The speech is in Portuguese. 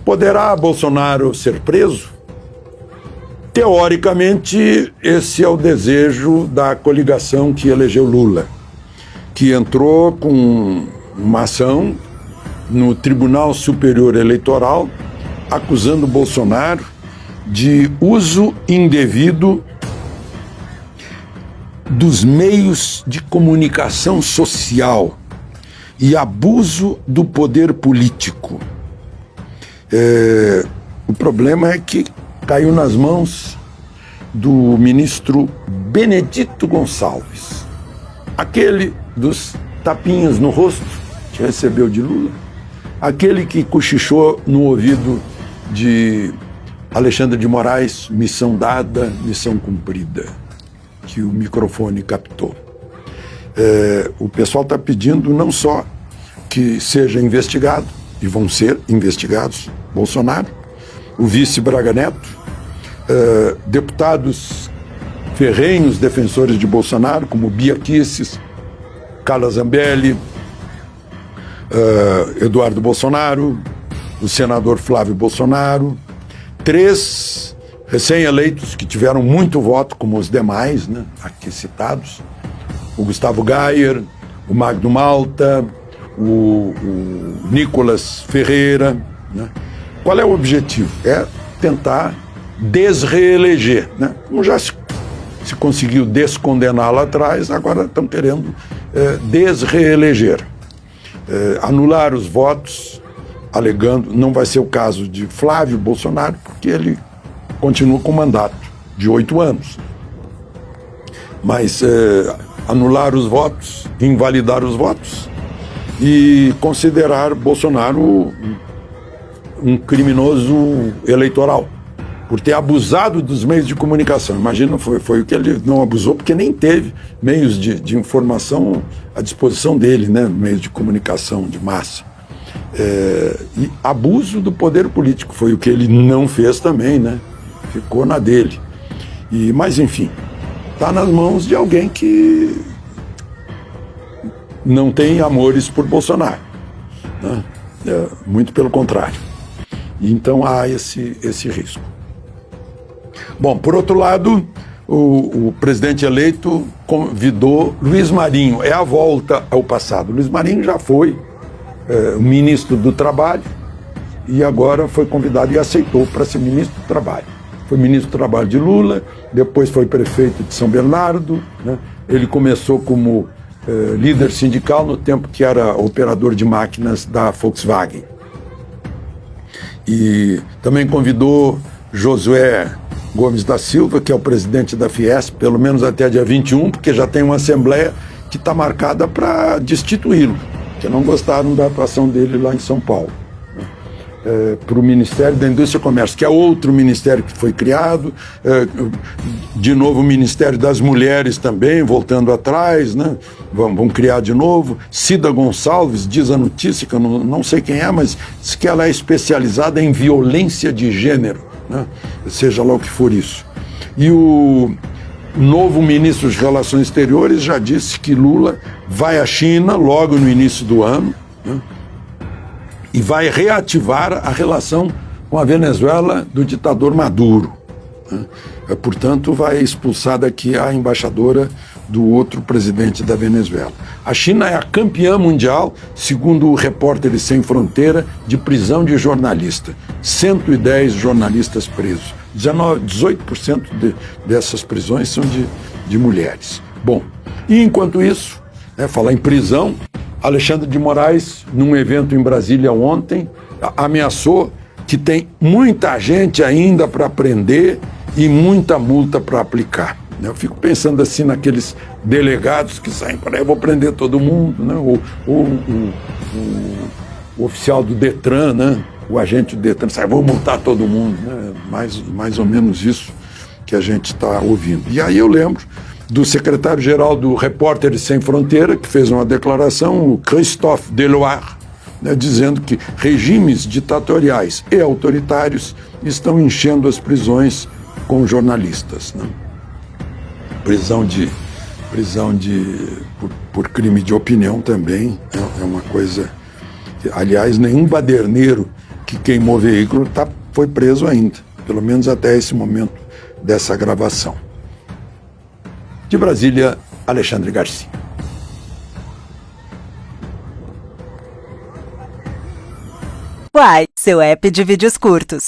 Poderá Bolsonaro ser preso? Teoricamente, esse é o desejo da coligação que elegeu Lula, que entrou com uma ação no Tribunal Superior Eleitoral acusando Bolsonaro de uso indevido dos meios de comunicação social e abuso do poder político. O problema é que caiu nas mãos do ministro Benedito Gonçalves, aquele dos tapinhas no rosto que recebeu de Lula, aquele que cochichou no ouvido de Alexandre de Moraes, missão dada, missão cumprida, que o microfone captou. O pessoal está pedindo não só que seja investigado, e vão ser investigados, Bolsonaro, o vice Braga Neto, deputados ferrenhos defensores de Bolsonaro, como Bia Kicis, Carla Zambelli, Eduardo Bolsonaro, o senador Flávio Bolsonaro, 3 recém-eleitos que tiveram muito voto, como os demais, né, aqui citados, o Gustavo Gayer, o Magno Malta, o Nicolas Ferreira, né? Qual é o objetivo? É tentar desreeleger, né? Como já se conseguiu descondenar lá atrás, agora estão querendo desreeleger, anular os votos, alegando, não vai ser o caso de Flávio Bolsonaro, porque ele continua com mandato de 8 anos. Mas anular os votos, invalidar os votos e considerar Bolsonaro um criminoso eleitoral, por ter abusado dos meios de comunicação. Imagina, foi o que ele não abusou, porque nem teve meios de informação à disposição dele, né? Meios de comunicação de massa. E abuso do poder político, foi o que ele não fez também, né? Ficou na dele. Mas, enfim, está nas mãos de alguém que não tem amores por Bolsonaro, né? Muito pelo contrário. Então há esse risco. Bom, por outro lado, o presidente eleito convidou Luiz Marinho. É a volta ao passado. Luiz Marinho já foi ministro do Trabalho e agora foi convidado e aceitou para ser ministro do Trabalho. Foi ministro do Trabalho de Lula, depois foi prefeito de São Bernardo, né? Ele começou como líder sindical no tempo que era operador de máquinas da Volkswagen. E também convidou Josué Gomes da Silva, que é o presidente da Fiesp, pelo menos até dia 21, porque já tem uma assembleia que está marcada para destituí-lo, que não gostaram da atuação dele lá em São Paulo. Para o Ministério da Indústria e Comércio, que é outro ministério que foi criado, de novo o Ministério das Mulheres também, voltando atrás, né? Vão criar de novo. Cida Gonçalves, diz a notícia, que eu não sei quem é, mas diz que ela é especializada em violência de gênero, né? Seja lá o que for isso. E o novo ministro de Relações Exteriores já disse que Lula vai à China logo no início do ano, né? E vai reativar a relação com a Venezuela do ditador Maduro, né? Portanto, vai expulsar daqui a embaixadora do outro presidente da Venezuela. A China é a campeã mundial, segundo o Repórteres Sem Fronteira, de prisão de jornalista. 110 jornalistas presos. 18% dessas prisões são de mulheres. Bom, e enquanto isso, falar em prisão, Alexandre de Moraes, num evento em Brasília ontem, ameaçou que tem muita gente ainda para prender e muita multa para aplicar. Eu fico pensando assim naqueles delegados que saem para aí, eu vou prender todo mundo, né? O oficial do Detran, né? O agente do Detran, sai, vou multar todo mundo, né? Mais ou menos isso que a gente está ouvindo. E aí eu lembro do secretário-geral do Repórteres Sem Fronteira, que fez uma declaração, o Christophe Deloire, né, dizendo que regimes ditatoriais e autoritários estão enchendo as prisões com jornalistas, né? Prisão por crime de opinião também é uma coisa que, aliás, nenhum baderneiro que queimou o veículo foi preso ainda, pelo menos até esse momento dessa gravação. De Brasília, Alexandre Garcia. Uai, seu app de vídeos curtos.